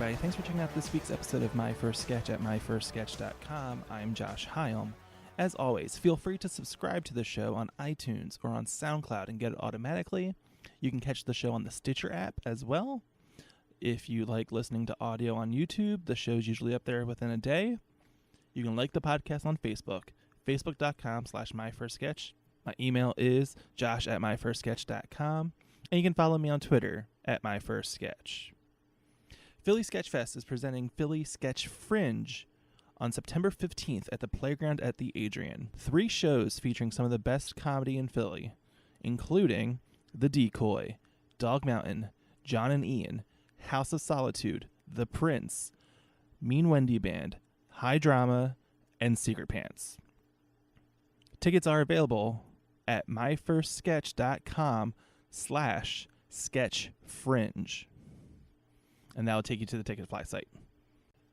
everybody. Thanks for checking out this week's episode of My First Sketch at myfirstsketch.com. I'm Josh Hyam. As always, feel free to subscribe to the show on iTunes or on SoundCloud and get it automatically. You can catch the show on the Stitcher app as well. If you like listening to audio on YouTube, the show's usually up there within a day. You can like the podcast on Facebook, facebook.com/myfirstsketch. My email is josh@myfirstsketch.com. And you can follow me on Twitter @myfirstsketch. Philly Sketchfest is presenting Philly Sketchfringe on September 15th at the Playground at the Adrian. 3 shows featuring some of the best comedy in Philly, including The Decoy, Dog Mountain, John and Ian, House of Solitude, The Prince, Mean Wendy Band, High Drama, and Secret Pants. Tickets are available at myfirstsketch.com/sketchfringe. And that will take you to the Ticketfly site.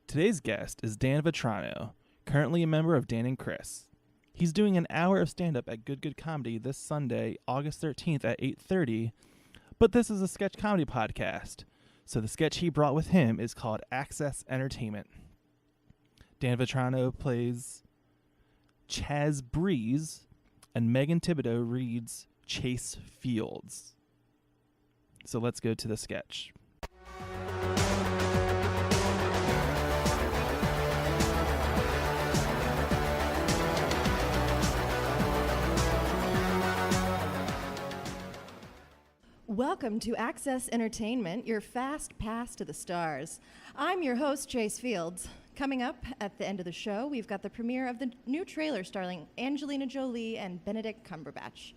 Today's guest is Dan Vetrano, currently a member of Dan and Chris. He's doing an hour of stand-up at Good Comedy this Sunday, August 13th at 8:30, but this is a sketch comedy podcast, so the sketch he brought with him is called Access Entertainment. Dan Vetrano plays Chaz Breeze, and Megan Thibodeau reads Chase Fields. So let's go to the sketch. Welcome to Access Entertainment, your fast pass to the stars. I'm your host, Chase Fields. Coming up at the end of the show, we've got the premiere of the new trailer starring Angelina Jolie and Benedict Cumberbatch.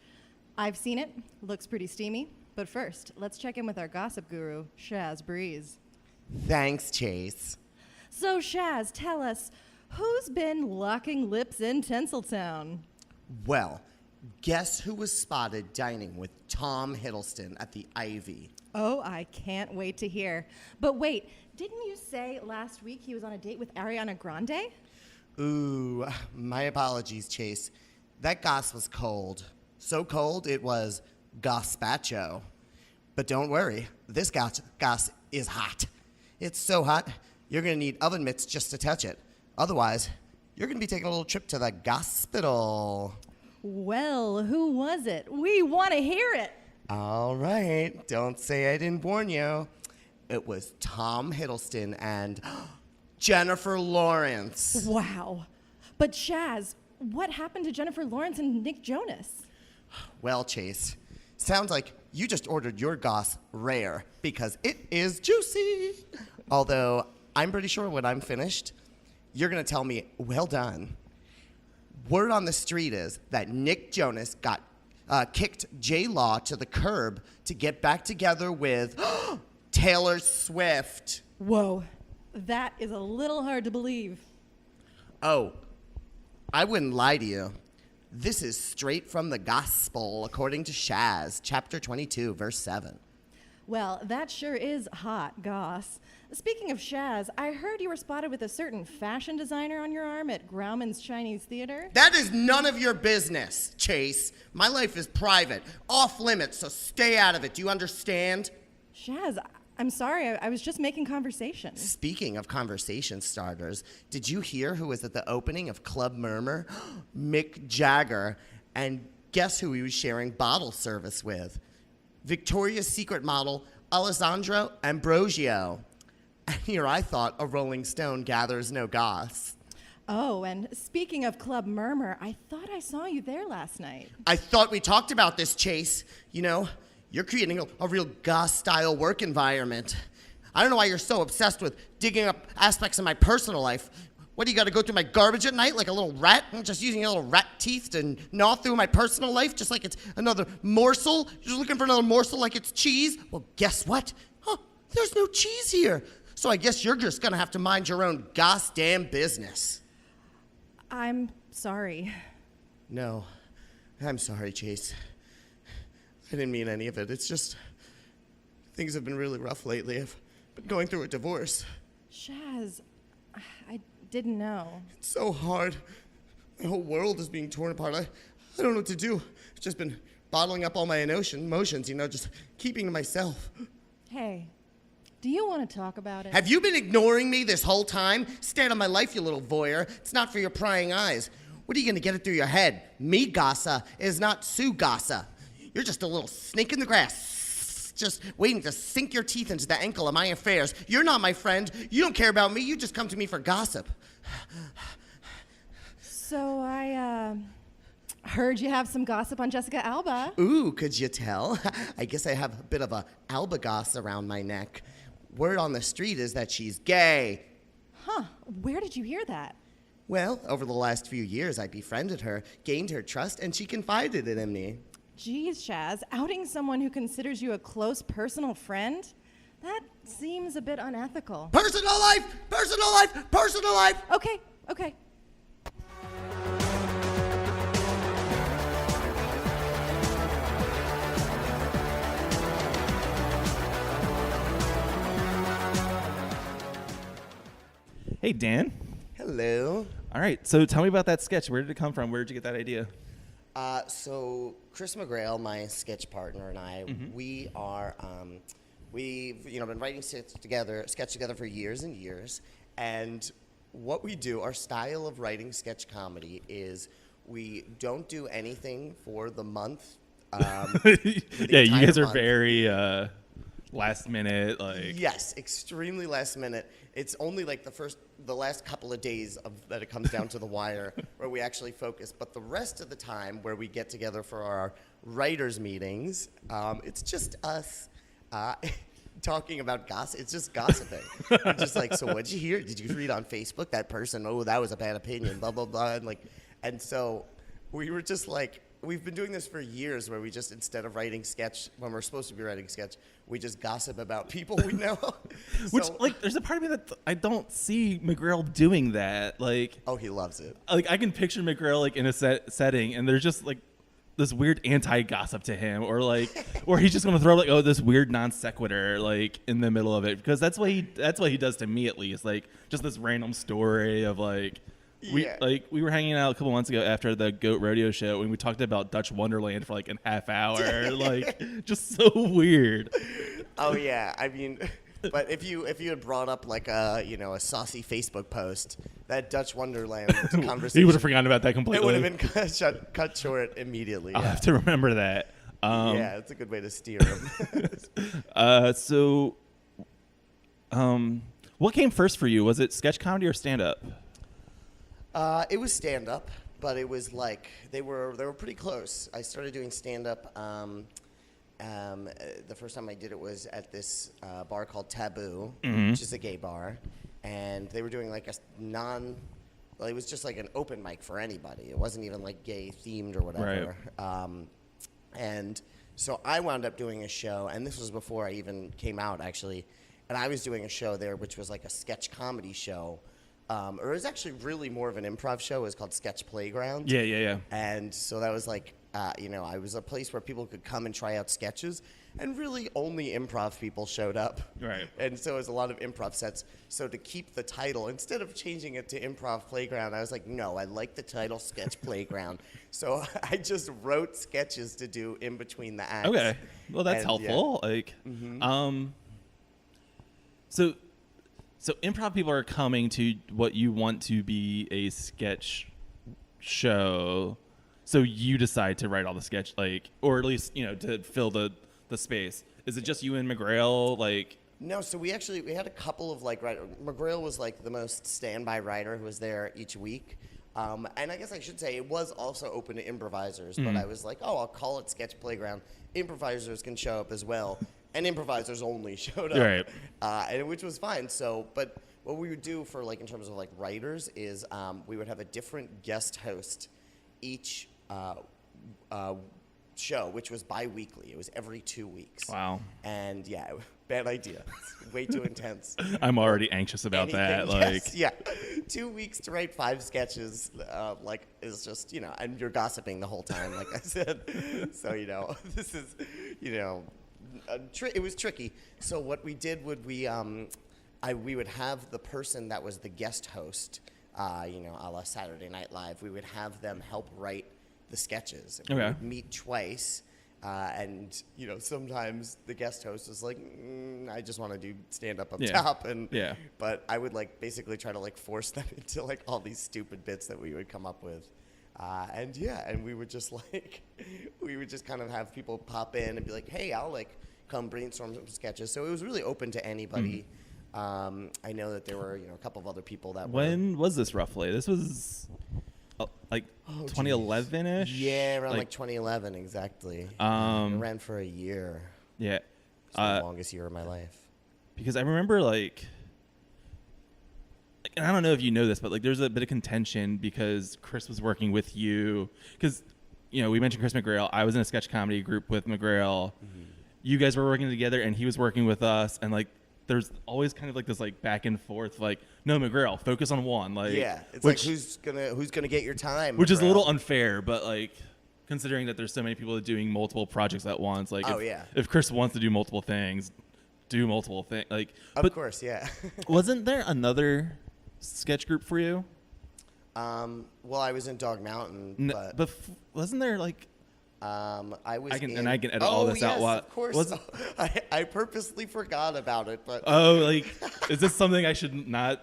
I've seen it, looks pretty steamy, but first, let's check in with our gossip guru, Chaz Breeze. Thanks, Chase. So Chaz, tell us, who's been locking lips in Tinseltown? Well, guess who was spotted dining with Tom Hiddleston at the Ivy? Oh, I can't wait to hear. But wait, didn't you say last week he was on a date with Ariana Grande? Ooh, my apologies, Chase. That goss was cold. So cold, it was gazpacho. But don't worry, this goss is hot. It's so hot, you're going to need oven mitts just to touch it. Otherwise, you're going to be taking a little trip to the gospital. Well, who was it? We want to hear it. All right, don't say I didn't warn you. It was Tom Hiddleston and Jennifer Lawrence. Wow. But Chaz, what happened to Jennifer Lawrence and Nick Jonas? Well, Chase, sounds like you just ordered your goss rare because it is juicy. Although I'm pretty sure when I'm finished, you're going to tell me, well done. Word on the street is that Nick Jonas got kicked J-Law to the curb to get back together with Taylor Swift. Whoa, that is a little hard to believe. Oh, I wouldn't lie to you. This is straight from the gospel, according to Shaz, chapter 22, verse 7. Well, that sure is hot goss. Speaking of Shaz, I heard you were spotted with a certain fashion designer on your arm at Grauman's Chinese Theater. That is none of your business, Chase. My life is private, off limits, so stay out of it. Do you understand? Shaz, I'm sorry, I was just making conversation. Speaking of conversation starters, did you hear who was at the opening of Club Murmur? Mick Jagger. And guess who he was sharing bottle service with? Victoria's Secret model Alessandro Ambrosio. And here I thought a Rolling Stone gathers no goss. Oh, and speaking of Club Murmur, I thought I saw you there last night. I thought we talked about this, Chase. You know, you're creating a real goss-style work environment. I don't know why you're so obsessed with digging up aspects of my personal life. What, do you got to go through my garbage at night like a little rat? Just using your little rat teeth to gnaw through my personal life just like it's another morsel? You're just looking for another morsel like it's cheese? Well, guess what? There's no cheese here. So I guess you're just going to have to mind your own gosh damn business. I'm sorry. No, I'm sorry, Chase. I didn't mean any of it. It's just things have been really rough lately. I've been going through a divorce. Shaz, I didn't know. It's so hard. My whole world is being torn apart. I don't know what to do. I've just been bottling up all my emotions, just keeping to myself. Hey, Do you want to talk about it? Have you been ignoring me this whole time? Stand on my life, you little voyeur. It's not for your prying eyes. What are you going to get it through your head? Me gossa is not Sue gossa. You're just a little snake in the grass, just waiting to sink your teeth into the ankle of my affairs. You're not my friend. You don't care about me. You just come to me for gossip. So I heard you have some gossip on Jessica Alba. Ooh, could you tell? I guess I have a bit of a Alba goss around my neck. Word on the street is that she's gay. Huh. Where did you hear that? Well, over the last few years, I befriended her, gained her trust, and she confided it in me. Geez, Chaz, outing someone who considers you a close personal friend? That seems a bit unethical. Personal life! Personal life! Personal life! Okay. Hey, Dan. Hello. All right, so tell me about that sketch. Where did it come from? Where did you get that idea? So Chris McGrail, my sketch partner, and I, we are, we've been writing sketch together for years and years. And what we do, our style of writing sketch comedy is we don't do anything for the month. Yeah, you guys are very last minute, like. Yes, extremely last minute. It's only like the last couple of days that it comes down to the wire where we actually focus. But the rest of the time where we get together for our writers' meetings, it's just us talking about gossip. It's just gossiping. We're just like, so what'd you hear? Did you read on Facebook that person? Oh, that was a bad opinion, blah, blah, blah. And so we were just like, we've been doing this for years where we just, instead of writing sketch, when we're supposed to be writing sketch, we just gossip about people we know. Which, there's a part of me that I don't see McGrail doing that. Like, oh, he loves it. Like, I can picture McGrail, in a setting, and there's just, this weird anti-gossip to him. Or he's just going to throw, this weird non sequitur, in the middle of it. Because that's what he does to me, at least. Just this random story of, we were hanging out a couple months ago after the Goat Rodeo show, and we talked about Dutch Wonderland for a half hour. Just so weird. Oh yeah, I mean, but if you had brought up a saucy Facebook post, that Dutch Wonderland conversation, he would have forgotten about that completely. It would have been cut short immediately. I'll have to remember that. Yeah, it's a good way to steer him. What came first for you? Was it sketch comedy or stand up? It was stand-up, but it was they were pretty close. I started doing stand-up. The first time I did it was at this bar called Taboo, which is a gay bar, and they were doing it was just an open mic for anybody. It wasn't even gay themed or whatever. Right. And so I wound up doing a show, and this was before I even came out actually, and I was doing a show there, which was a sketch comedy show. Or it was actually really more of an improv show. It was called Sketch Playground. Yeah. And so that was I was a place where people could come and try out sketches, and really only improv people showed up. Right. And so it was a lot of improv sets. So to keep the title, instead of changing it to Improv Playground, I was like, no, I like the title Sketch Playground. So I just wrote sketches to do in between the acts. Okay. Well, that's helpful. Yeah. So improv people are coming to what you want to be a sketch show. So you decide to write all the sketch, or at least, to fill the space. Is it just you and McGrail? No, so we had a couple of writers. McGrail was the most standby writer who was there each week. And I guess I should say it was also open to improvisers, but I was I'll call it Sketch Playground. Improvisers can show up as well. And improvisers only showed up, right. Which was fine. So, but what we would do for in terms of writers is we would have a different guest host each show, which was bi-weekly. It was every 2 weeks. Wow. And yeah, bad idea. It's way too intense. I'm already anxious about that. Yes, yeah, 2 weeks to write 5 sketches, is just and you're gossiping the whole time, like I said. So this is it was tricky. So what we did would we would have the person that was the guest host, a la Saturday Night Live. We would have them help write the sketches. We would meet twice, And, sometimes the guest host was like, I just want to do stand-up up top. But I would, basically try to, force them into, all these stupid bits that we would come up with. And we would just, kind of have people pop in and be like, hey, I'll, come brainstorm some sketches. So it was really open to anybody. I know that there were, a couple of other people that When was this roughly? This was... 2011-ish? Yeah, around 2011, exactly. I ran for a year. Yeah. It's the longest year of my life. Because I remember, and I don't know if you know this, but, there's a bit of contention because Chris was working with you. Because, we mentioned Chris McGrail. I was in a sketch comedy group with McGrail. Mm-hmm. You guys were working together, and he was working with us. And, there's always kind of this back and forth, no, McGrail, focus on one. It's who's gonna get your time, which McGrail. is a little unfair, but considering that there's so many people doing multiple projects at once, if Chris wants to do multiple things, do multiple things. Of course, yeah. Wasn't there another sketch group for you? Well, I was in Dog Mountain, but wasn't there I was. I can edit all this out. Of course. I purposely forgot about it, but. Is this something I should not?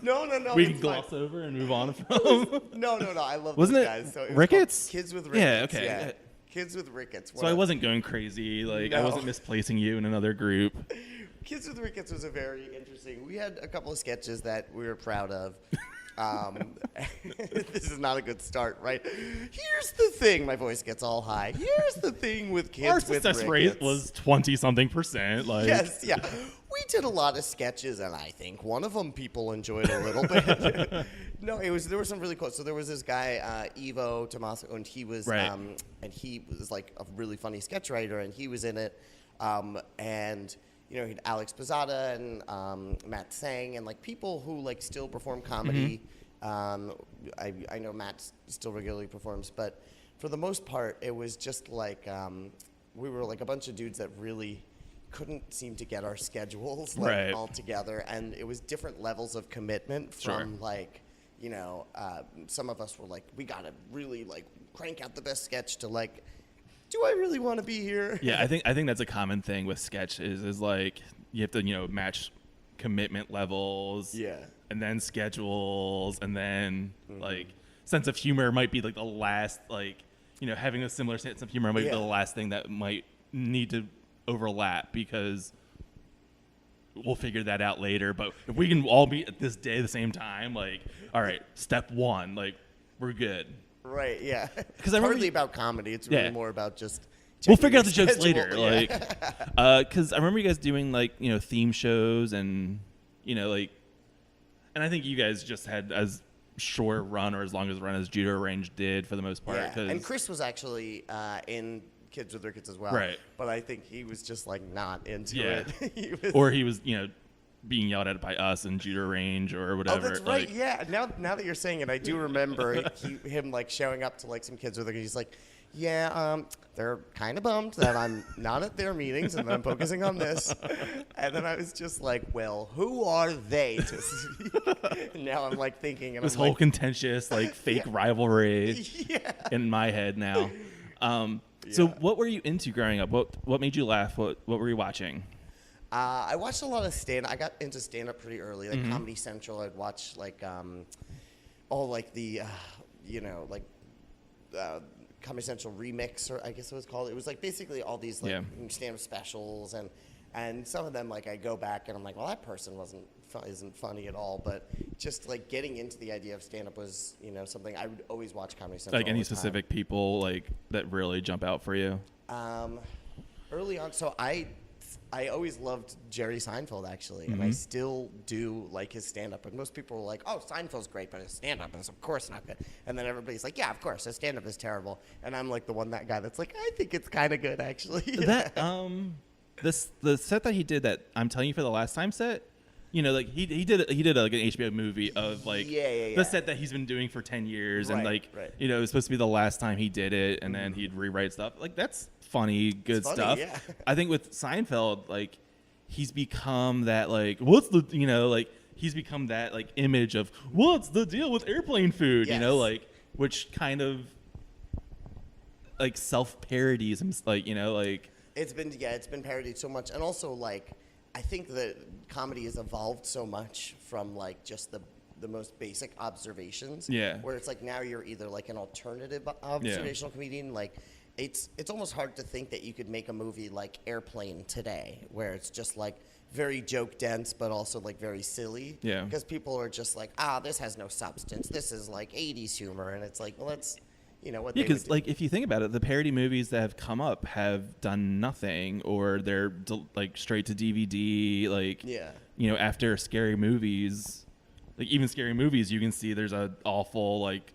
No. We can gloss over and move on from. No. I love Wasn't those it guys. So it Ricketts? Kids with Ricketts. Yeah. Okay. Yeah. Kids with Ricketts. So I wasn't going crazy. I wasn't misplacing you in another group. Kids with Ricketts was a very interesting. We had a couple of sketches that we were proud of. This is not a good start, right? Here's the thing. My voice gets all high. Here's the thing with kids with Ricketts. Our success rate was 20-something%. Yes, yeah. We did a lot of sketches, and I think one of them people enjoyed a little bit. No, there was some really cool. So there was this guy, Ivo Tomaso, and he was a really funny sketch writer, and he was in it. And he had Alex Pizzata and Matt Sang and people who still perform comedy. Mm-hmm. I know Matt still regularly performs, but for the most part, it was just we were a bunch of dudes that really couldn't seem to get our schedules all together, and it was different levels of commitment from some of us were we gotta really crank out the best sketch to do I really want to be here? Yeah, I think that's a common thing with sketch is you have to match commitment levels, and then schedules, and then sense of humor might be the last having a similar sense of humor might be the last thing that might need to overlap because we'll figure that out later. But if we can all be at this day at the same time, all right, step one, we're good. Right, yeah. Because it's hardly about comedy. It's really more about just. We'll figure out the jokes later. Because I remember you guys doing theme shows and and I think you guys just had as short run or as long as run as Judo Range did for the most part. Yeah, and Chris was actually in Kids with Ricketts as well. Right. But I think he was just not into it. Or he was being yelled at by us in Judo Range or whatever. Oh, that's right. Yeah. Now that you're saying it, I do remember him showing up to some Kids with Ricketts. He's like, they're kind of bummed that I'm not at their meetings and that I'm focusing on this. And then I was just well, who are they to see? Now I'm thinking. And this whole contentious, fake rivalry in my head now. So what were you into growing up? What made you laugh? What were you watching? I watched a lot of stand-up. I got into stand-up pretty early, Comedy Central. I'd watch all the Comedy Central Remix, or I guess it was called. It was basically all these stand-up specials, and some of them I go back and I'm well, that person isn't funny at all. But just getting into the idea of stand-up was something I would always watch Comedy Central. Any specific people that really jump out for you? Early on, so I always loved Jerry Seinfeld, actually, and I still do his stand-up. And most people were oh, Seinfeld's great, but his stand-up is, of course, not good. And then everybody's yeah, of course, his stand-up is terrible. And I'm that guy that's I think it's kind of good, actually. That the set that he did that I'm telling you for the last time set, he did an HBO movie of the set that he's been doing for 10 years, and it was supposed to be the last time he did it, and then he'd rewrite stuff. That's funny, good stuff. Yeah. I think with Seinfeld, he's become that what's the he's become that image of what's the deal with airplane food, which kind of like self parodies, like It's been parodied so much, and also like I think that comedy has evolved so much from like just the most basic observations. Yeah. Where it's like now you're either like an alternative observational comedian, like it's almost hard to think that you could make a movie like Airplane today, where it's just like very joke dense, but also like very silly. Yeah. Because people are just like, this has no substance. This is like 80s humor, and it's like, well, that's what. Yeah, because like if you think about it, the parody movies that have come up have done nothing, or they're like straight to DVD. Like after scary movies, like even scary movies, you can see there's a awful like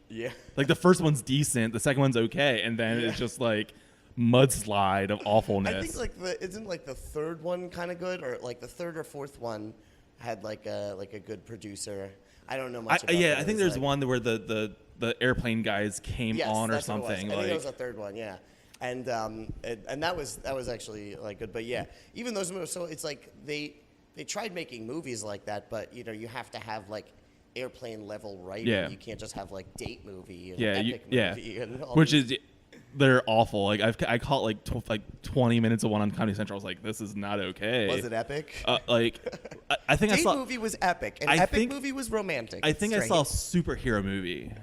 like the first one's decent, the second one's okay, and then it's just like mudslide of awfulness. I think like isn't like the third one kind of good, or like the third or fourth one had like a good producer. I don't know much about I think there's one where the airplane guys came on or something. I think that was the third one, and that was actually like good. But even those movies. So it's like they tried making movies like that, but you have to have like Airplane level writing. Yeah. You can't just have like date movie. And epic movie and all which these. is. They're awful. Like I caught like 20 minutes of one on Comedy Central. I was like, this is not okay. Was it epic? I think Date I saw. Movie was epic. An epic movie was romantic. I think I saw a superhero movie.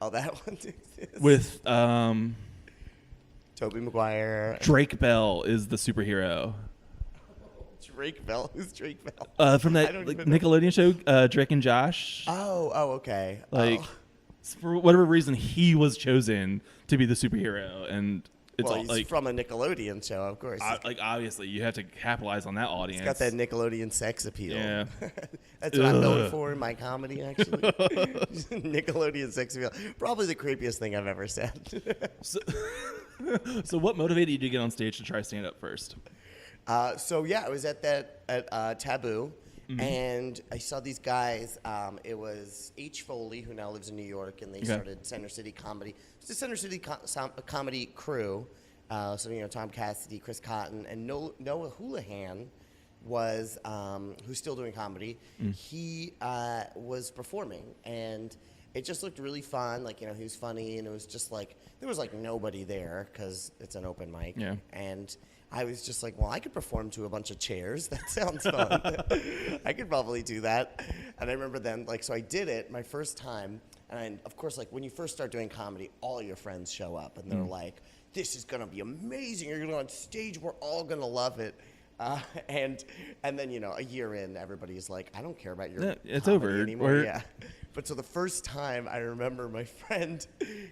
Oh, that one exists. With Tobey Maguire. Drake Bell is the superhero. Drake Bell? Who's Drake Bell? From that Nickelodeon show, Drake and Josh. Oh, okay. For whatever reason, he was chosen to be the superhero, and it's he's like from a Nickelodeon show, of course. Obviously, you have to capitalize on that audience. It's got that Nickelodeon sex appeal. Yeah, that's what I'm known for in my comedy. Actually, Nickelodeon sex appeal. Probably the creepiest thing I've ever said. So what motivated you to get on stage to try stand up first? I was at Taboo. Mm-hmm. And I saw these guys. It was H. Foley, who now lives in New York, and they started Center City Comedy. It's a Center City comedy crew. Tom Cassidy, Chris Kattan, and Noah Houlihan was who's still doing comedy. He was performing, and it just looked really fun. Like he was funny, and it was just like there was like nobody there because it's an open mic. Yeah. And I was just like, well, I could perform to a bunch of chairs. That sounds fun. I could probably do that. And I remember then, so I did it my first time. And of course, when you first start doing comedy, all your friends show up. And they're like, this is going to be amazing. You're going to go on stage. We're all going to love it. And then, a year in, everybody's like, I don't care about your it's comedy over anymore. But so the first time, I remember my friend,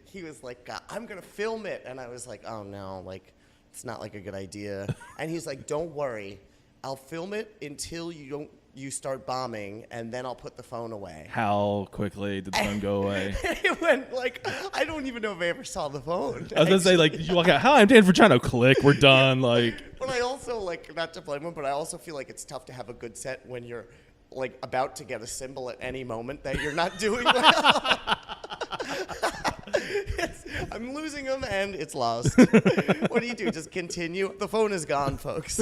he was like, I'm going to film it. And I was like, oh, no, it's not like a good idea. And he's like, don't worry. I'll film it until you start bombing, and then I'll put the phone away. How quickly did the phone go away? It went I don't even know if I ever saw the phone. I was going to say, did you walk out, hi, I'm Dan Vetrano, click, we're done, But I also, not to blame him, but I also feel like it's tough to have a good set when you're, about to get a symbol at any moment that you're not doing well. I'm losing them, and it's lost. What do you do? Just continue? The phone is gone, folks.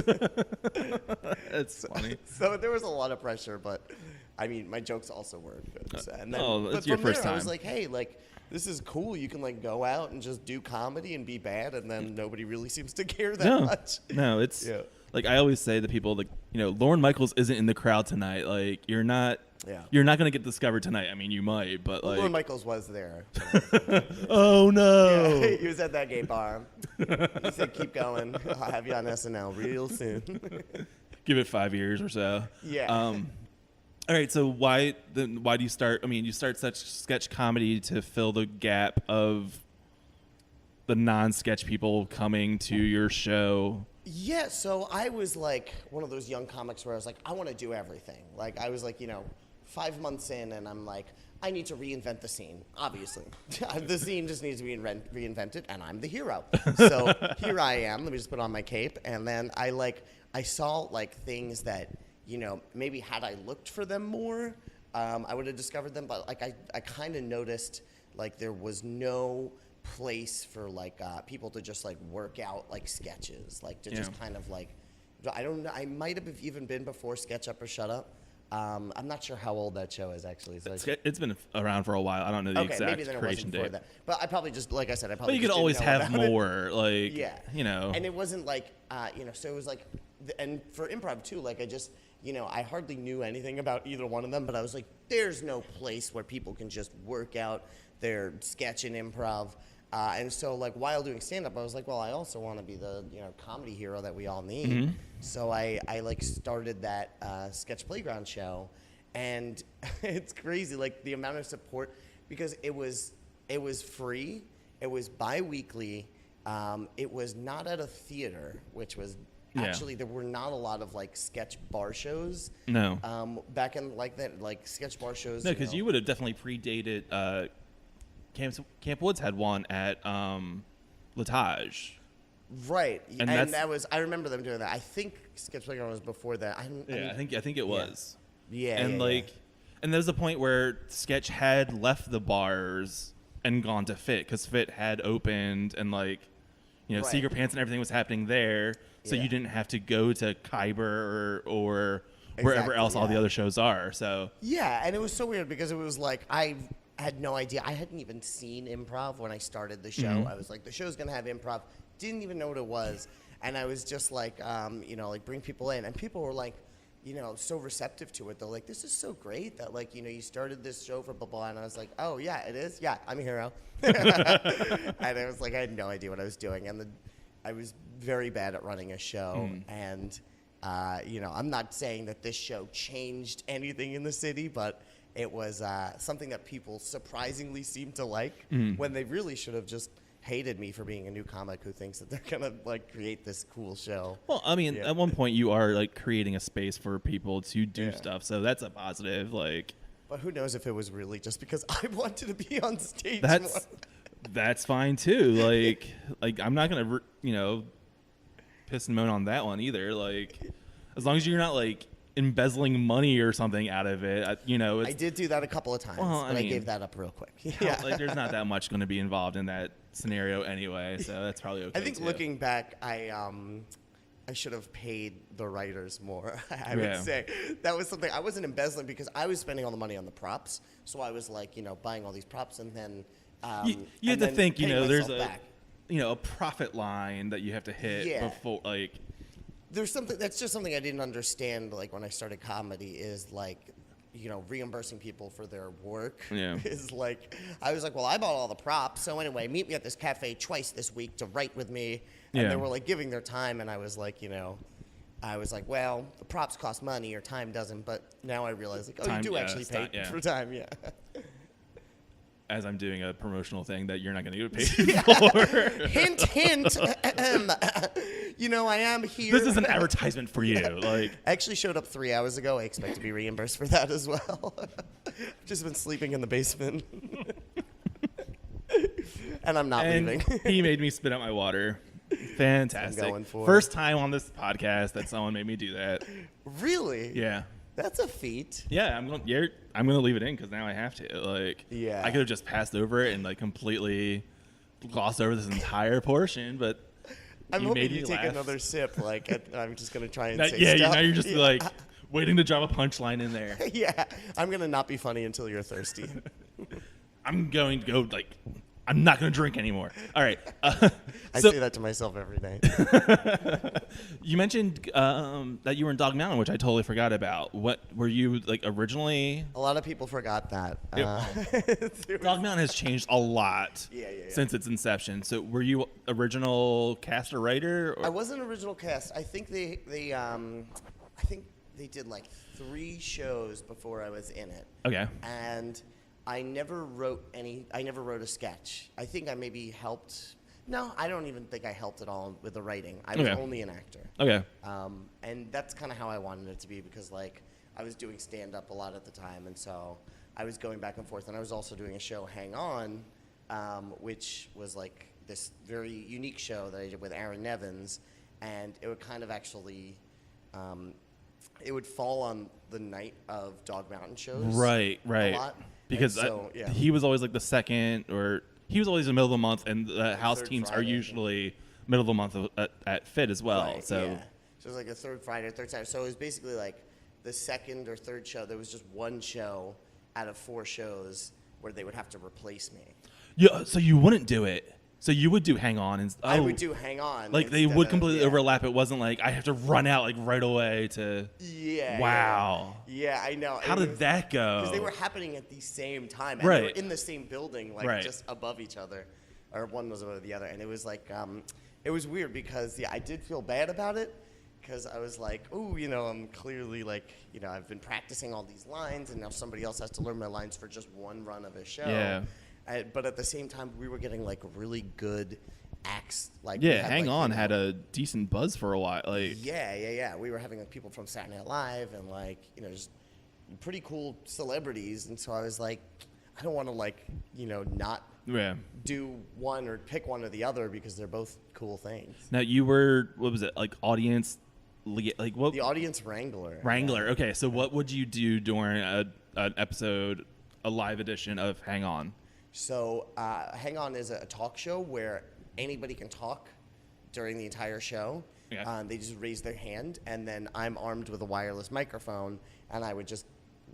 That's funny. So there was a lot of pressure, but I mean, my jokes also were good. That's your first time. I was like, hey, this is cool. You can go out and just do comedy and be bad, and then nobody really seems to care that much. No, it's I always say to people, Lorne Michaels isn't in the crowd tonight. You're not. Yeah. You're not going to get discovered tonight. I mean, you might, but Lorne Michaels was there. Oh, no. Yeah, he was at that gay bar. He said, keep going. I'll have you on SNL real soon. Give it 5 years or so. Yeah. All right, so why do you start? I mean, you start such sketch comedy to fill the gap of the non-sketch people coming to your show. Yeah, so I was one of those young comics where I was like, I want to do everything. I was 5 months in, and I'm like, I need to reinvent the scene, obviously. The scene just needs to be reinvented, and I'm the hero. So here I am. Let me just put on my cape. And then I saw things that, maybe had I looked for them more, I would have discovered them. But I kind of noticed there was no place for people to just work out sketches, to just kind of I don't know. I might have even been before Sketch Up or Shut Up. I'm not sure how old that show is actually. So It's been around for a while. I don't know the exact maybe then it creation wasn't before date. that. But I probably just, like I said, But you could always have more, like, yeah, you know. And it wasn't like, so it was like, and for improv too, like I just, I hardly knew anything about either one of them, but I was like, there's no place where people can just work out their sketch and improv. And so, like, while doing stand-up, I was like, well, I also want to be the, comedy hero that we all need. Mm-hmm. So I like, started that Sketch Playground show. And it's crazy, like, the amount of support, because it was free, it was bi-weekly, it was not at a theater, which was... Yeah. Actually, there were not a lot of, like, sketch bar shows. No. Back in, like, that, like, sketch bar shows. No, because you would have definitely predated... Camp Woods had one at Latage. Right, and that was, I remember them doing that. I think Sketch Playground was before that. I think it was. Yeah, and and there was a point where Sketch had left the bars and gone to Fit, because Fit had opened, and like, Right. Secret Pants and everything was happening there, so you didn't have to go to Khyber or wherever else all the other shows are. So yeah, and it was so weird because it was like I had no idea. I hadn't even seen improv when I started the show. Mm-hmm. I was like, the show's gonna have improv. Didn't even know what it was, and I was just like, like bring people in, and people were like, so receptive to it. They're like, this is so great that, like, you started this show for blah blah, and I was like, oh yeah, it is. Yeah, I'm a hero. And I was like, I had no idea what I was doing, and I was very bad at running a show, and I'm not saying that this show changed anything in the city, but it was something that people surprisingly seemed to like when they really should have just hated me for being a new comic who thinks that they're gonna like create this cool show. Well, I mean, at one point you are like creating a space for people to do stuff, so that's a positive. Like, but who knows if it was really just because I wanted to be on stage. That's fine too. Like I'm not gonna piss and moan on that one either. Like, as long as you're not like embezzling money or something out of it, I did do that a couple of times, but I gave that up real quick. Yeah, like there's not that much going to be involved in that scenario anyway, so that's probably okay. I think looking back, I should have paid the writers more. I would say that was something I wasn't embezzling because I was spending all the money on the props. So I was like, buying all these props, and then you have to think, there's a profit line that you have to hit before, like. There's something that's just something I didn't understand, like when I started comedy, is like, reimbursing people for their work is like, I was like, well, I bought all the props, so anyway, meet me at this cafe twice this week to write with me, and they were like giving their time, and I was like, well, the props cost money, your time doesn't, but now I realize, like, time, you do actually pay for time, As I'm doing a promotional thing that you're not going to get paid for. Hint, hint. I am here. This is an advertisement for you. Like, I actually showed up 3 hours ago. I expect to be reimbursed for that as well. I've just been sleeping in the basement. And I'm not leaving. He made me spit out my water. Fantastic. I'm going for First time on this podcast that someone made me do that. Really? Yeah. That's a feat. Yeah, I'm gonna leave it in because now I have to. Like, I could have just passed over it and like completely glossed over this entire portion, but I'm hoping you take laugh. Another sip. Like, I'm just gonna try and say stuff. Now you're just like waiting to drop a punchline in there. Yeah, I'm gonna not be funny until you're thirsty. I'm going to go like. I'm not going to drink anymore. All right. I say that to myself every day. You mentioned that you were in Dog Mountain, which I totally forgot about. What were you like originally? A lot of people forgot that. Dog Mountain has changed a lot since its inception. So were you original cast or writer? Or? I wasn't original cast. I think they did like 3 shows before I was in it. Okay. And I never wrote a sketch. I think I maybe helped. No, I don't even think I helped at all with the writing. I was only an actor. Okay. And that's kind of how I wanted it to be because, like, I was doing stand-up a lot at the time, and so I was going back and forth. And I was also doing a show, Hang On, which was, like, this very unique show that I did with Aaron Nevins. And it would kind of actually it would fall on the night of Dog Mountain shows. Right. A lot. Because he was always like the second, or he was always in the middle of the month, and the house teams Friday, are usually middle of the month at Fit as well. Right, so it was like a third Friday, third Saturday. So it was basically like the second or third show, there was just one show out of 4 shows where they would have to replace me. Yeah, so you wouldn't do it. So you would do Hang On. And, I would do Hang On. Like they would completely overlap. It wasn't like I have to run out like right away to. Yeah. Wow. Yeah, I know. How did that go? Because they were happening at the same time. And right. They were in the same building, like just above each other. Or one was above the other. And it was like, it was weird because, I did feel bad about it. Because I was like, oh, I'm clearly like, I've been practicing all these lines. And now somebody else has to learn my lines for just one run of a show. Yeah. But at the same time, we were getting like really good acts. Like Hang On had a decent buzz for a while. Like yeah. We were having like people from Saturday Night Live and like just pretty cool celebrities. And so I was like, I don't want to like not do one or pick one or the other because they're both cool things. Now you were what was it like audience like what the audience wrangler. Yeah. Okay, so what would you do during an episode, a live edition of Hang On? So Hang On is a talk show where anybody can talk during the entire show. Yeah. They just raise their hand, and then I'm armed with a wireless microphone, and I would just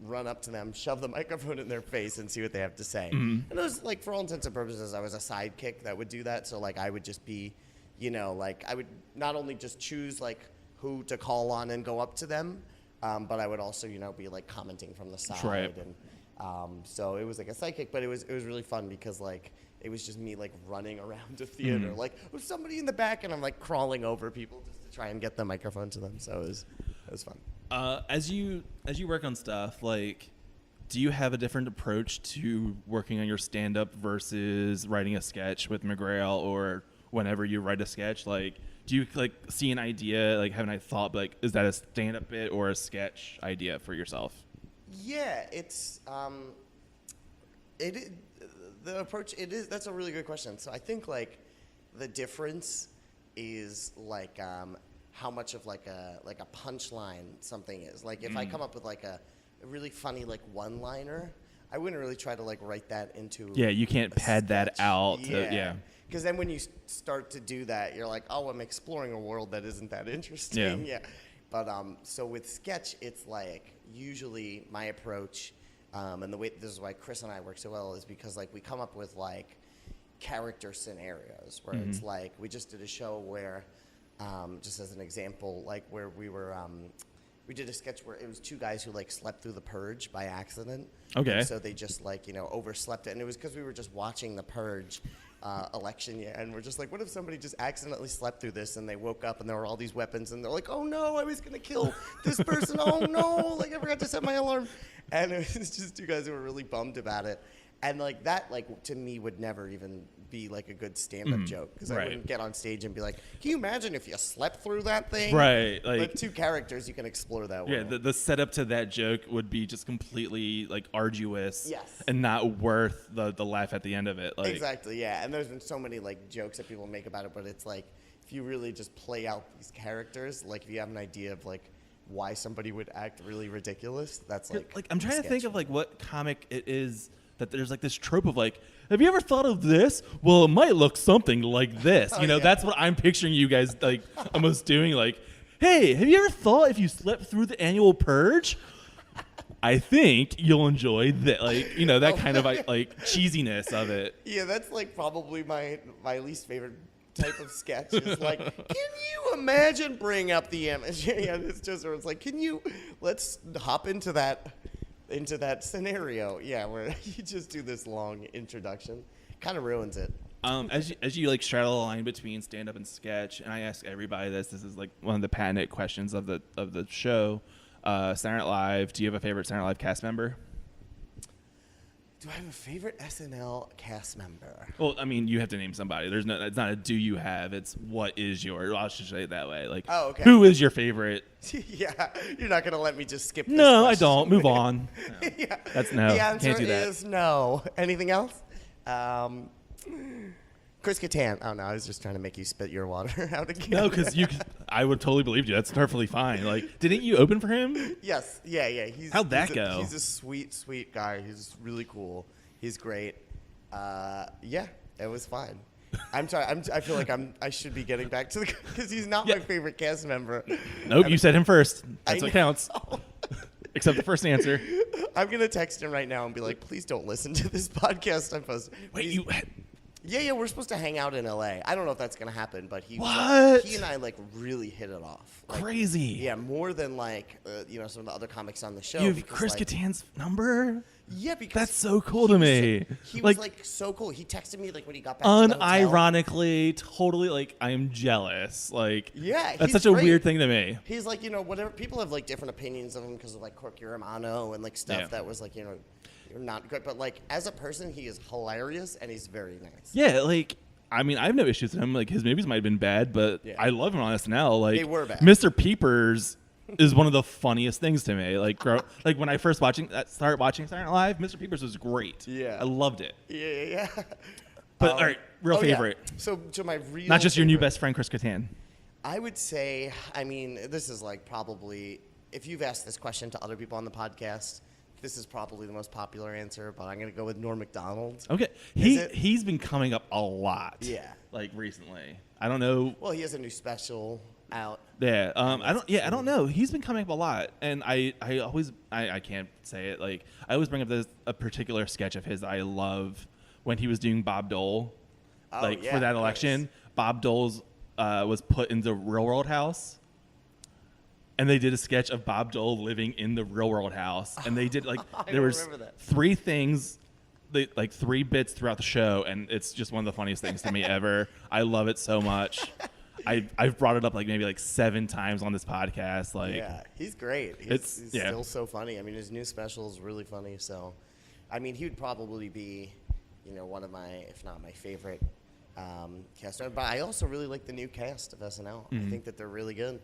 run up to them, shove the microphone in their face, and see what they have to say. Mm-hmm. And it was like, for all intents and purposes, I was a sidekick that would do that. So like I would just be, like I would not only just choose like who to call on and go up to them, but I would also be like commenting from the side. Right. And so it was like a sidekick, but it was really fun because like it was just me like running around a theater, like with somebody in the back, and I'm like crawling over people just to try and get the microphone to them. So it was fun. As you work on stuff, like, do you have a different approach to working on your stand-up versus writing a sketch with McGrail, or whenever you write a sketch? Like, do you like see an idea, like have a thought, like is that a stand-up bit or a sketch idea for yourself? Yeah, it's the approach. That's a really good question. So I think like the difference is like how much of like a punchline something is. Like if I come up with like a really funny like one-liner, I wouldn't really try to like write that into. Yeah, you can't pad that out. Yeah. Because then when you start to do that, you're like, oh, I'm exploring a world that isn't that interesting. Yeah. But so with sketch, it's like usually my approach, and the way this is why Chris and I work so well is because like we come up with like character scenarios where it's like we just did a show where, just as an example, like where we did a sketch where it was 2 guys who like slept through The Purge by accident. Okay. And so they just like overslept it, and it was because we were just watching The Purge. Election year, and we're just like, what if somebody just accidentally slept through this and they woke up and there were all these weapons and they're like, oh no, I was gonna kill this person, oh no, like I forgot to set my alarm. And it was just 2 guys who were really bummed about it. And like that, like to me, would never even be like a good stand-up joke, because I wouldn't get on stage and be like, can you imagine if you slept through that thing? Right. Like, but 2 characters, you can explore that world. Yeah, the setup to that joke would be just completely like arduous. Yes. And not worth the laugh at the end of it. Like, exactly. Yeah. And there's been so many like jokes that people make about it, but it's like if you really just play out these characters, like if you have an idea of like why somebody would act really ridiculous, that's like I'm trying to think of like what comic it is that there's like this trope of like, have you ever thought of this? Well, it might look something like this. That's what I'm picturing you guys like almost doing. Like, hey, have you ever thought if you slept through the annual purge? I think you'll enjoy that. Like, that kind of like cheesiness of it. Yeah, that's like probably my least favorite type of sketch. Is like, can you imagine bring up the image? Yeah, it's just where it's like, let's hop into that scenario, where you just do this long introduction. Kind of ruins it. As you like straddle the line between stand up and sketch, and I ask everybody this is like one of the patented questions of the show. Saturday Night Live, do you have a favorite Saturday Night Live cast member? Do I have a favorite SNL cast member? Well, I mean, you have to name somebody. It's not a do you have, it's what is your, I should say it that way. Like, oh, okay. Who is your favorite? Yeah, you're not going to let me just skip this No, question. I don't. Move on. No. Yeah. That's no. The answer Can't do that. is no. Anything else? Chris Kattan. Oh, no, I was just trying to make you spit your water out again. No, because I would totally believe you. That's perfectly fine. Like, didn't you open for him? Yes. Yeah. How'd that go? He's a sweet guy. He's really cool. He's great. Yeah, it was fine. I'm sorry. I feel like I should be getting back to because he's not my favorite cast member. Nope, you said him first. That's what counts. Accept the first answer. I'm gonna text him right now and be like, please don't listen to this podcast I'm posting. Wait, you... Yeah, we're supposed to hang out in LA. I don't know if that's gonna happen, but he and I like really hit it off. Like, crazy. Yeah, more than like some of the other comics on the show. You have Chris Kattan's number? Yeah, because that's so cool to me. He was like so cool. He texted me like when he got back. To the hotel. Unironically, totally like I am jealous. Like yeah, that's such a weird thing to me. He's like whatever people have like different opinions of him because of like Corky Romano and like stuff that was like you're not good, but like as a person he is hilarious and he's very nice. Yeah, like I mean I have no issues with him. Like his movies might have been bad, but I love him on SNL. Like they were bad. Mr. Peepers is one of the funniest things to me. Like like when I first started watching Saturday Night Live, Mr. Peepers was great. Yeah, I loved it. Yeah. But all right, real favorite. Yeah. So to my real not just favorite, your new best friend Chris Kattan. I would say, I mean, this is like probably if you've asked this question to other people on the podcast, this is probably the most popular answer. But I'm gonna go with Norm Macdonald. Okay, he's been coming up a lot. Yeah, like recently. I don't know. Well, he has a new special out. Yeah, I don't know. He's been coming up a lot, and I always I can't say it. Like I always bring up a particular sketch of his that I love when he was doing Bob Dole, for that election. Nice. Bob Dole's was put in the Real World house, and they did a sketch of Bob Dole living in the Real World house, and they did like there was 3 things. Like 3 bits throughout the show, and it's just one of the funniest things to me ever. I love it so much. I've brought it up like maybe like 7 times on this podcast. Like, yeah, he's great. He's still so funny. I mean, his new special is really funny. So, I mean, he would probably be, one of my, if not my favorite cast. But I also really like the new cast of SNL. I think that they're really good.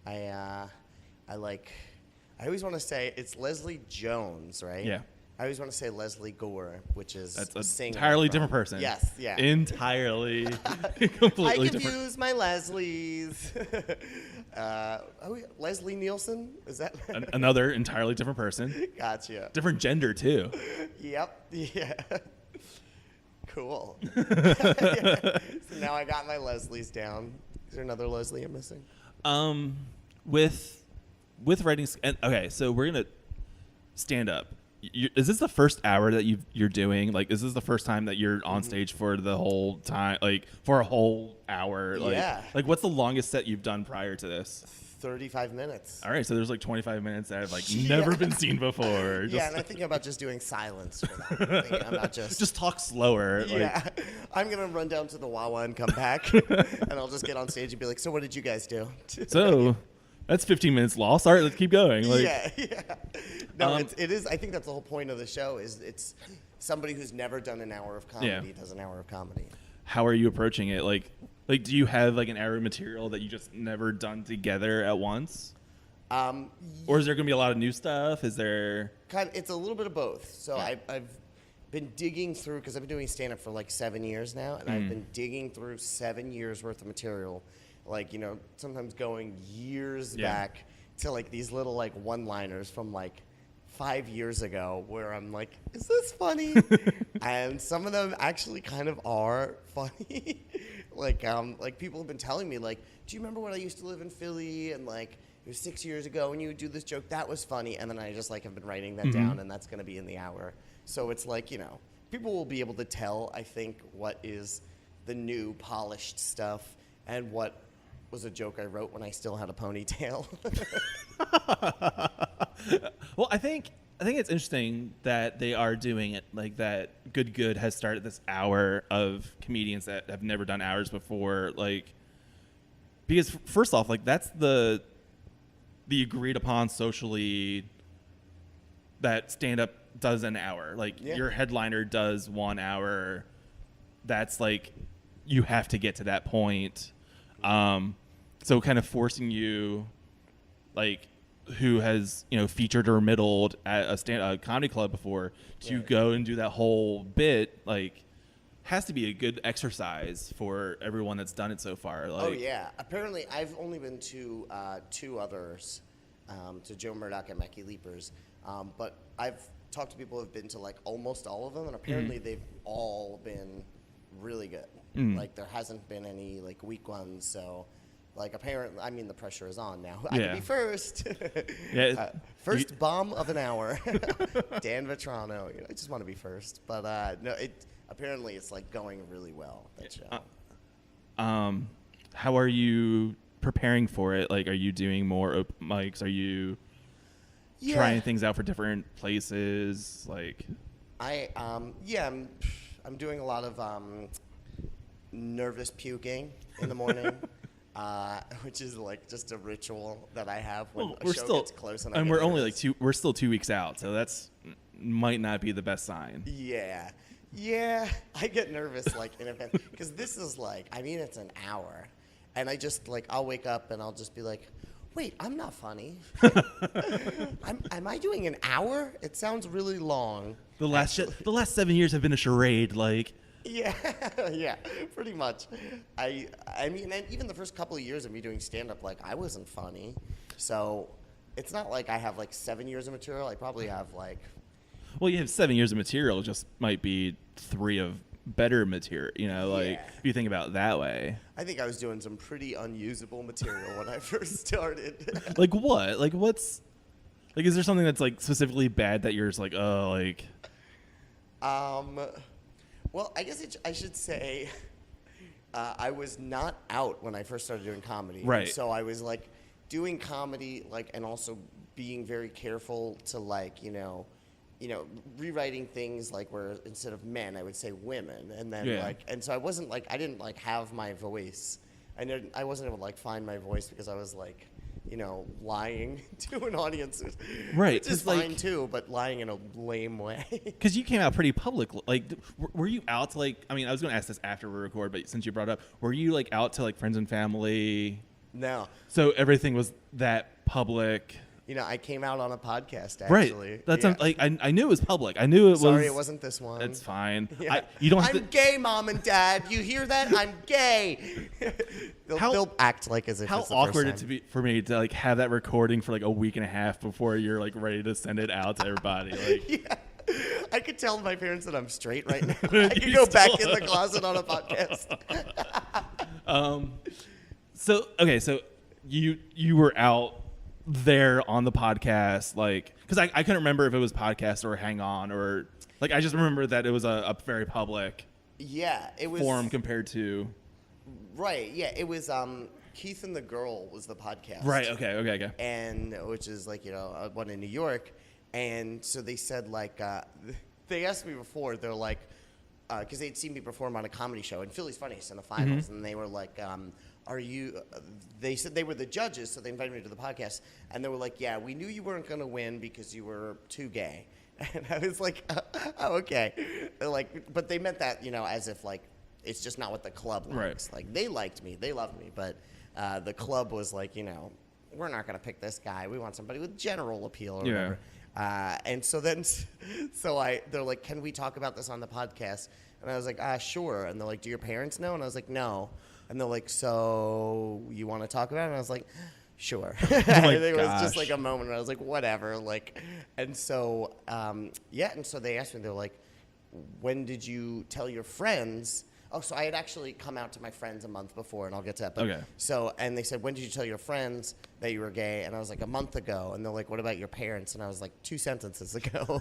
I always want to say it's Leslie Jones, right? Yeah. I always want to say Leslie Gore, which is a singer entirely different person. Yes, yeah. Entirely, completely I different. confuse my Leslies. Leslie Nielsen? Is that? Another entirely different person. Gotcha. Different gender, too. Yep. Yeah. Cool. Yeah. So now I got my Leslies down. Is there another Leslie I'm missing? With writing, okay, so we're going to stand up. Is this the first hour that you're doing? Like, is this the first time that you're on stage for the whole time? Like, for a whole hour? Like, yeah. Like, what's the longest set you've done prior to this? 35 minutes. All right, so there's like 25 minutes that have never been seen before. Yeah, and I'm thinking about just doing silence for that. Thinking about just talk slower. Yeah, I'm gonna run down to the Wawa and come back, and I'll just get on stage and be like, "So what did you guys do?" So. That's 15 minutes lost. All right, let's keep going. Yeah. No, it is. I think that's the whole point of the show. Is it's somebody who's never done an hour of comedy does an hour of comedy. How are you approaching it? Like, do you have like an hour of material that you just never done together at once? Or is there gonna be a lot of new stuff? Is there? It's a little bit of both. So I've been digging through because I've been doing stand up for like 7 years now, and I've been digging through 7 years worth of material. Like, sometimes going years back to like these little like one-liners from like 5 years ago where I'm like, is this funny? And some of them actually kind of are funny. Like people have been telling me like, do you remember when I used to live in Philly and like it was 6 years ago and you would do this joke that was funny, and then I just like have been writing that down, and that's going to be in the hour. So it's like, people will be able to tell, I think, what is the new polished stuff and what was a joke I wrote when I still had a ponytail. Well, I think it's interesting that they are doing it like that. Good has started this hour of comedians that have never done hours before. Like, because first off, like that's the agreed upon socially that stand up does an hour. Like your headliner does 1 hour. That's like you have to get to that point. So kind of forcing you, like, who has featured or middled at a comedy club before to go and do that whole bit, like, has to be a good exercise for everyone that's done it so far. Like, apparently I've only been to 2 others, to Joe Murdoch and Mackie Leapers, but I've talked to people who have been to like almost all of them, and apparently they've all been really good. Like there hasn't been any like weak ones, so Like, apparently, I mean, the pressure is on now. I can be first. First bomb of an hour. Dan Vetrano. I just want to be first. But no, apparently it's like going really well, that show. How are you preparing for it? Like, are you doing more open mics? Are you trying things out for different places? Like, I'm doing a lot of nervous puking in the morning. Which is like just a ritual that I have when a show gets close. And we're only we're still 2 weeks out, so that's might not be the best sign. Yeah, I get nervous like in advance because this is like, I mean, it's an hour, and I just like, I'll wake up and I'll just be like, wait, I'm not funny. Am I doing an hour? It sounds really long. The last 7 years have been a charade, like. Yeah, pretty much. I mean, and even the first couple of years of me doing stand-up, like, I wasn't funny. So it's not like I have, like, 7 years of material. I probably have, like... Well, you have 7 years of material. It just might be 3 of better material, if you think about it that way. I think I was doing some pretty unusable material when I first started. Like what? Like what's... Like, is there something that's, like, specifically bad that you're just like, oh, like... Well, I guess I should say I was not out when I first started doing comedy. Right. So I was, like, doing comedy, like, and also being very careful to, like, rewriting things, like, where instead of men, I would say women. And then, and so I wasn't, like, I didn't, like, have my voice. I wasn't able to, like, find my voice because I was, like, lying to an audience. Right. Which is fine, too, but lying in a lame way. Because you came out pretty public. Like, were you out to, like, I mean, I was going to ask this after we record, but since you brought it up, were you, like, out to, like, friends and family? No. So everything was that public? I came out on a podcast, actually. Right. That's like I knew it was public. I knew it was. Sorry, it wasn't this one. It's fine. Yeah. You don't. I'm gay, Mom and Dad. You hear that? I'm gay. They'll act like as if how it's the awkward first time. it for me to like have that recording for like a week and a half before you're like ready to send it out to everybody. Like, yeah. I could tell my parents that I'm straight right now. I could go back in the closet on a podcast. So you were out there on the podcast, like, because I couldn't remember if it was podcast or hang on or like, I just remember that it was a very public it was forum compared to it was Keith and the Girl was the podcast, okay, and which is like one in New York, and so they said like they asked me before, they're like because they'd seen me perform on a comedy show in Philly's Funniest in the finals, and they were like they said they were the judges, so they invited me to the podcast, and they were like, yeah, we knew you weren't going to win because you were too gay. And I was like, oh, okay. They're like, but they meant that, as if, like, it's just not what the club likes. Right. Like, they liked me. They loved me. But the club was like, we're not going to pick this guy. We want somebody with general appeal or whatever. And so then, they're like, can we talk about this on the podcast? And I was like, sure. And they're like, do your parents know? And I was like, no. And they're like, so you want to talk about it? And I was like, sure. It was just like a moment where I was like, whatever. Like, and so, and so they asked me, they're like, when did you tell your friends? Oh, so I had actually come out to my friends a month before, and I'll get to that. But, okay. So, and they said, when did you tell your friends that you were gay? And I was like, a month ago. And they're like, what about your parents? And I was like, 2 sentences ago.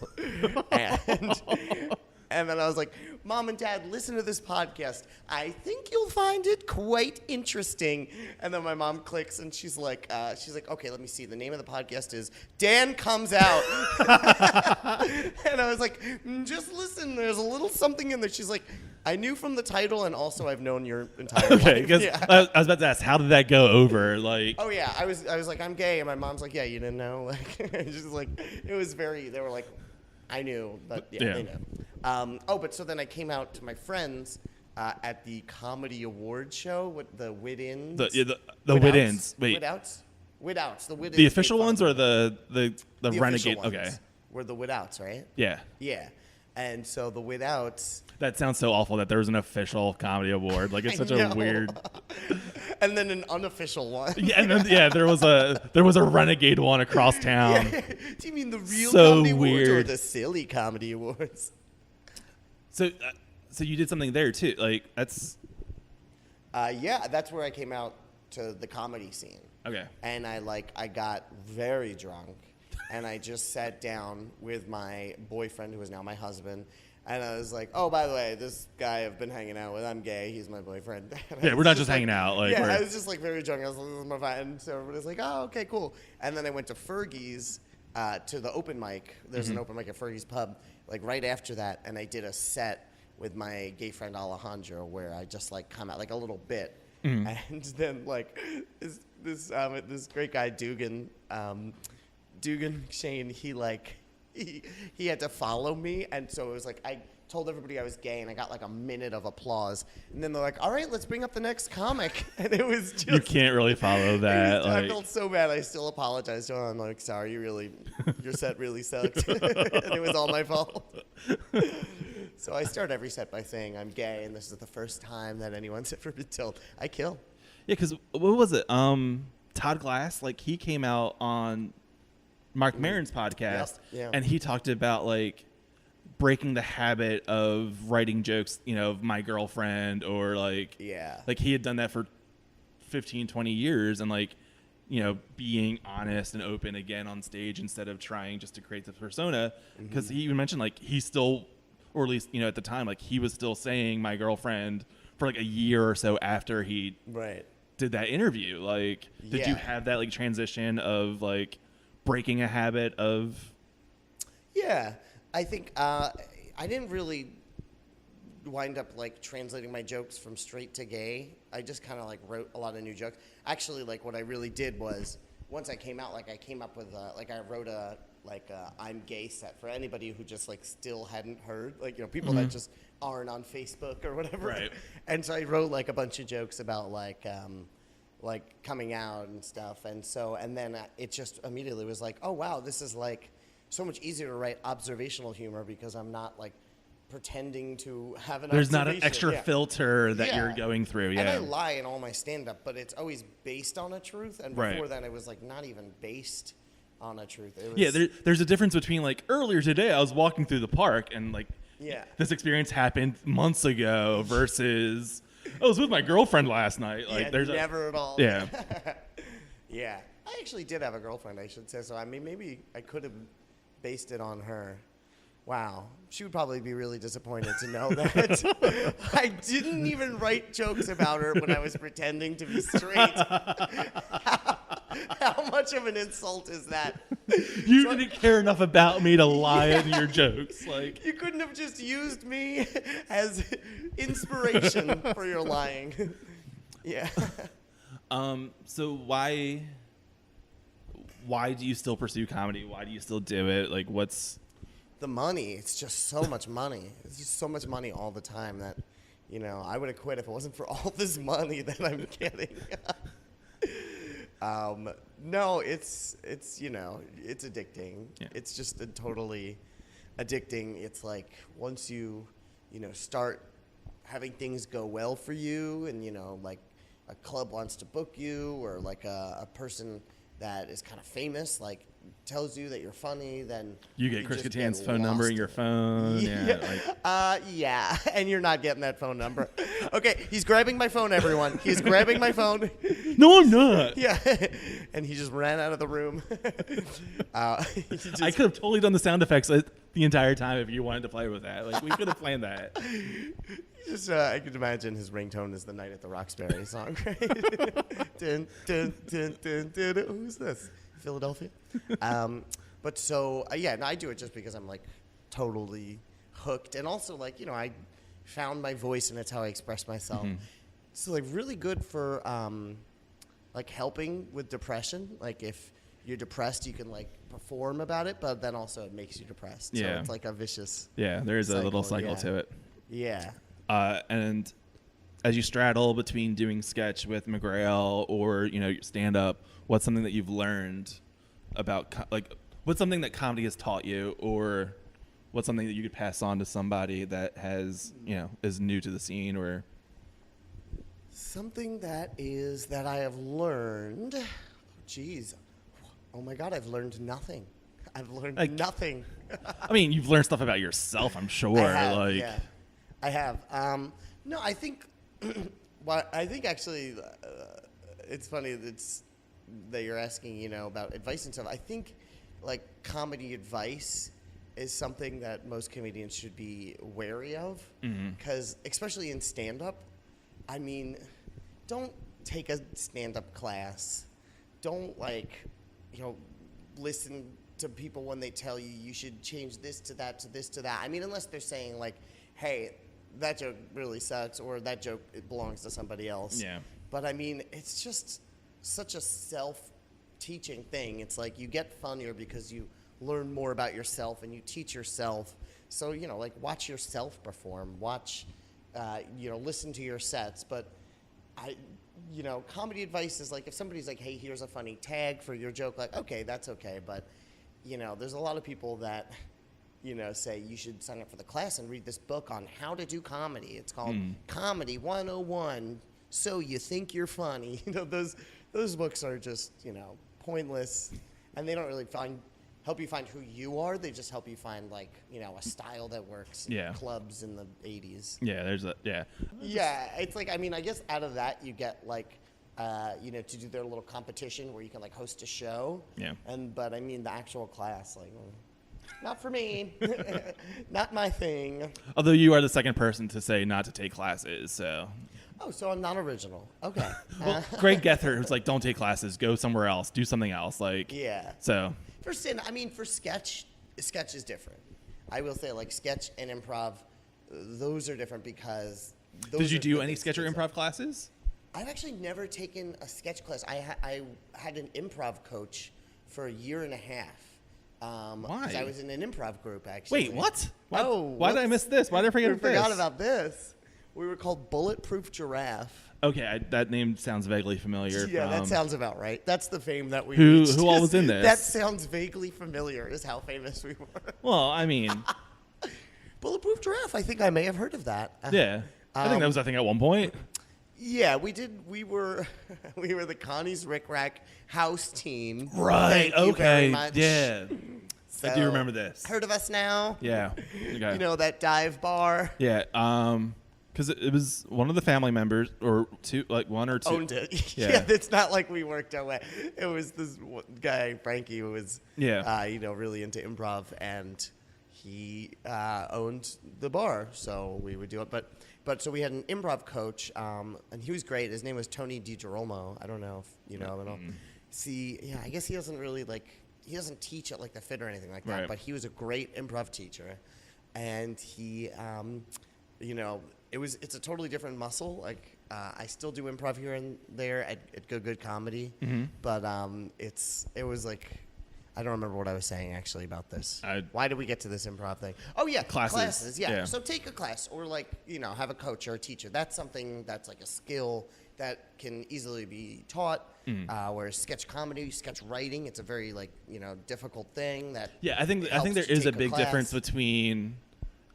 And then I was like, Mom and Dad, listen to this podcast. I think you'll find it quite interesting. And then my mom clicks, and she's like, okay, let me see. The name of the podcast is Dan Comes Out. And I was like, just listen. There's a little something in there. She's like, I knew from the title, and also I've known your entire life. Okay, I was about to ask, how did that go over? Like, oh yeah, I was like, I'm gay, and my mom's like, yeah, you didn't know. Like, just like, it was very. They were like, I knew, but they know. But so then I came out to my friends at the comedy award show with the Wit-Ins. The Wit-Ins. Wait. Wit-Outs. The Wit-Ins. The official ones or the renegade? Ones okay. Were the Wit-Outs, right? Yeah. Yeah. And so the Wit-Outs. That sounds so awful that there was an official comedy award. Like, it's such a weird. And then an unofficial one. Yeah, and then, there was a renegade one across town. Yeah. Do you mean the real so comedy weird. awards or the silly comedy awards? So you did something there too. Like, that's. That's where I came out to the comedy scene. Okay. And I got very drunk, and I just sat down with my boyfriend, who is now my husband, and I was like, oh, by the way, this guy I've been hanging out with, I'm gay, he's my boyfriend. Yeah, we're not just hanging out. Like, yeah, I was just like very drunk. I was like, this is my friend. And so everybody's like, oh, okay, cool. And then I went to Fergie's to the open mic. There's an open mic at Fergie's Pub, like right after that, and I did a set with my gay friend Alejandro where I just like come out like a little bit. And then like this great guy Dugan Shane, he had to follow me, and so it was like I told everybody I was gay, and I got like a minute of applause, and then they're like, all right, let's bring up the next comic. And it was just, you can't really follow that. I felt so bad. I still apologized to him. I'm like, sorry, your set really sucked. And it was all my fault. So I start every set by saying I'm gay, and this is the first time that anyone's ever been told. I kill. Yeah, because what was it? Todd Glass, like he came out on Mark Maron's podcast, and he talked about like breaking the habit of writing jokes, of my girlfriend, or like he had done that for 15, 20 years, and like being honest and open again on stage instead of trying just to create this persona. Because he even mentioned like he still, or at least at the time, like he was still saying my girlfriend for like a year or so after he did that interview. Like, did you have that like transition of like breaking a habit of? Yeah, I think I didn't really wind up like translating my jokes from straight to gay. I just kind of like wrote a lot of new jokes. Actually, like what I really did was once I came out, like I came up with I wrote a I'm gay set for anybody who just like still hadn't heard, like people that just aren't on Facebook or whatever. Right. And so I wrote like a bunch of jokes about like coming out and stuff, and then it just immediately was like, oh wow, this is like so much easier to write observational humor because I'm not like pretending to have an There's not an extra filter that you're going through. And I lie in all my stand-up, but it's always based on a truth, and before that it was like not even based on a truth. It was, there's a difference between like earlier today I was walking through the park and like this experience happened months ago versus I was with my girlfriend last night. Like there's never at all. Yeah. Yeah. I actually did have a girlfriend, I should say. So I mean maybe I could have based it on her. Wow. She would probably be really disappointed to know that I didn't even write jokes about her when I was pretending to be straight. How much of an insult is that? You didn't care enough about me to lie in your jokes. Like you couldn't have just used me as inspiration for your lying. Yeah. So why do you still pursue comedy? Why do you still do it? Like what's the money? It's just so much money. It's just so much money all the time that, I would have quit if it wasn't for all this money that I'm getting. No, it's addicting. Yeah. It's just totally addicting. It's like once you, start having things go well for you and, like a club wants to book you or like a person that is kind of famous, like tells you that you're funny, then you get Chris Kattan's phone number in your phone. Yeah, and you're not getting that phone number. Okay, he's grabbing my phone, everyone. He's grabbing my phone. No, I'm not. Yeah, and he just ran out of the room. I could have totally done the sound effects the entire time if you wanted to play with that. Like we could have planned that. I could imagine his ringtone is the Night at the Roxbury song. Right? Dun, dun, dun, dun, dun, dun. Who's this? Philadelphia. But so I do it just because I'm like totally hooked, and also like I found my voice and it's how I express myself. So like really good for like helping with depression. Like if you're depressed, you can like perform about it, but then also it makes you depressed. So it's like a vicious. Yeah, there is a little cycle to it. Yeah. And as you straddle between doing sketch with McGrail or stand up, what's something that you've learned about what's something that comedy has taught you, or what's something that you could pass on to somebody that has is new to the scene? Or something that I have learned. Geez, oh my God, I've learned nothing. I've learned nothing. I mean, you've learned stuff about yourself, I'm sure. I have. No, I think. Well, I think actually, it's funny that you're asking, about advice and stuff. I think, like, comedy advice is something that most comedians should be wary of. Because, especially in stand-up, I mean, don't take a stand-up class. Don't, listen to people when they tell you should change this to that to this to that. I mean, unless they're saying, like, hey, that joke really sucks, or that joke it belongs to somebody else. Yeah. But, I mean, it's just such a self-teaching thing. It's like you get funnier because you learn more about yourself and you teach yourself. So, watch yourself perform. Watch, listen to your sets. But, comedy advice is like if somebody's like, hey, here's a funny tag for your joke, like, okay, that's okay. But, there's a lot of people that, say you should sign up for the class and read this book on how to do comedy. It's called Comedy 101, So You Think You're Funny. Those books are just, pointless. And they don't really help you find who you are. They just help you find, like, a style that works in clubs in the 80s. Yeah, Yeah, it's like, I mean, I guess out of that you get, like, to do their little competition where you can, like, host a show. Yeah. But, I mean, the actual class, like, not for me. Not my thing. Although you are the second person to say not to take classes, so. Oh, so I'm not original. Okay. Well, Greg Gethard was like, don't take classes, go somewhere else, do something else. Like, yeah. So. For sketch is different. I will say, like, sketch and improv, those are different because those Did you are do the any things sketch or kids improv classes? I've actually never taken a sketch class. I had an improv coach for a year and a half. Why? 'Cause I was in an improv group, actually. Wait, what? Oh, why did I miss this? Why did I forget this? forgot about this. We were called Bulletproof Giraffe. Okay, that name sounds vaguely familiar. Yeah, that sounds about right. That's the fame that we Who reached. all was in this? That sounds vaguely familiar is how famous we were. Well, I mean. Bulletproof Giraffe, I think I may have heard of that. Yeah. I think that was a thing at one point. Yeah, we did. We were the Connie's Rick Rack house team. Right. Thank you very Okay. much. Yeah. So, I do remember this. Heard of us now? Yeah. Okay. That dive bar. Yeah. Because it was one of the family members, or two, like one or two. Owned it. Yeah. It's not like we worked our way. It was this guy, Frankie, who was, really into improv, and he owned the bar, so we would do it. But so we had an improv coach, and he was great. His name was Tony DiGiromo. I don't know if you know him at all. See, yeah, I guess he doesn't really he doesn't teach at like the Fit or anything like that, Right. but he was a great improv teacher, and he, it's a totally different muscle. Like I still do improv here and there at Good Comedy, but it was like. I don't remember what I was saying actually about this. Why did we get to this improv thing? Oh yeah, classes. Yeah. So take a class or have a coach or a teacher. That's something that's like a skill that can easily be taught. Whereas sketch comedy, sketch writing, it's a very difficult thing that. Yeah, I think there is a big difference between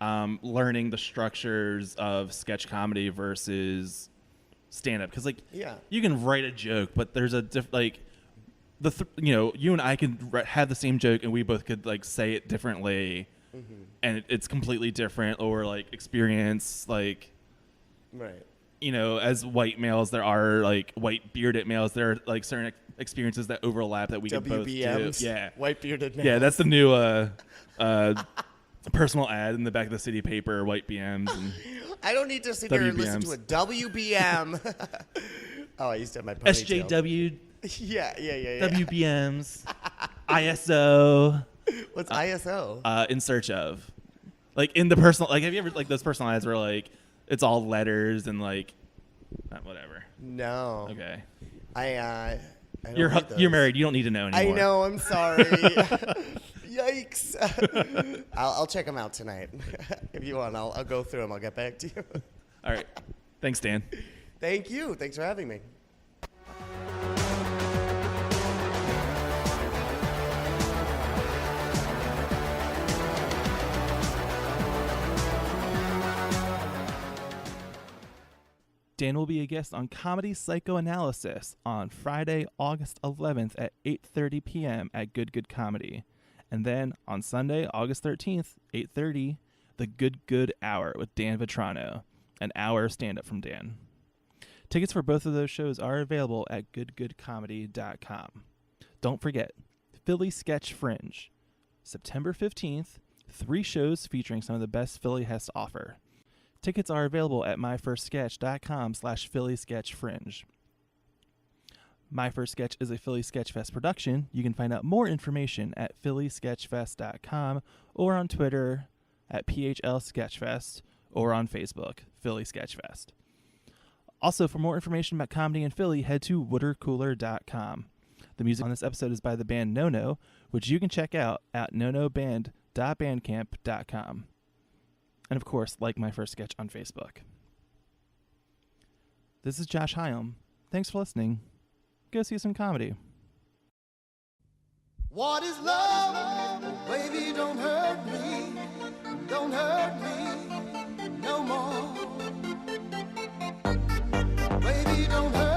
learning the structures of sketch comedy versus stand-up, because you can write a joke, but there's a you and I could have the same joke and we both could say it differently, and it's completely different, or experience right. As white males there are white bearded males, there are certain experiences that overlap that we can both do. Yeah, white bearded males. Yeah, that's the new personal ad in the back of the city paper, white BMs. And I don't need to sit here and listen to a WBM. Oh, I used to have my ponytail. SJW. Yeah. WBMs, ISO. What's ISO? In search of, in the personal, have you ever those personal ads where it's all letters and whatever. No. Okay. I don't You're read those. you're married. You don't need to know anymore. I know. I'm sorry. Yikes. I'll check them out tonight. If you want, I'll go through them. I'll get back to you. All right. Thanks, Dan. Thank you. Thanks for having me. Dan will be a guest on Comedy Psychoanalysis on Friday, August 11th at 8:30 p.m. at Good Comedy. And then on Sunday, August 13th, 8:30, the Good Hour with Dan Vetrano, an hour stand-up from Dan. Tickets for both of those shows are available at goodgoodcomedy.com. Don't forget, Philly Sketchfringe, September 15th, 3 shows featuring some of the best Philly has to offer. Tickets are available at myfirstsketch.com/Philly Sketchfringe. My First Sketch is a Philly Sketchfest production. You can find out more information at phillysketchfest.com or on Twitter at PHL Sketchfest or on Facebook, Philly Sketchfest. Also, for more information about comedy in Philly, head to watercooler.com. The music on this episode is by the band No No, which you can check out at nonoband.bandcamp.com. And of course, like My First Sketch on Facebook. This is Josh Hyam. Thanks for listening. Go see some comedy. What is love? Baby, don't hurt me. Don't hurt me no more. Baby, don't hurt me.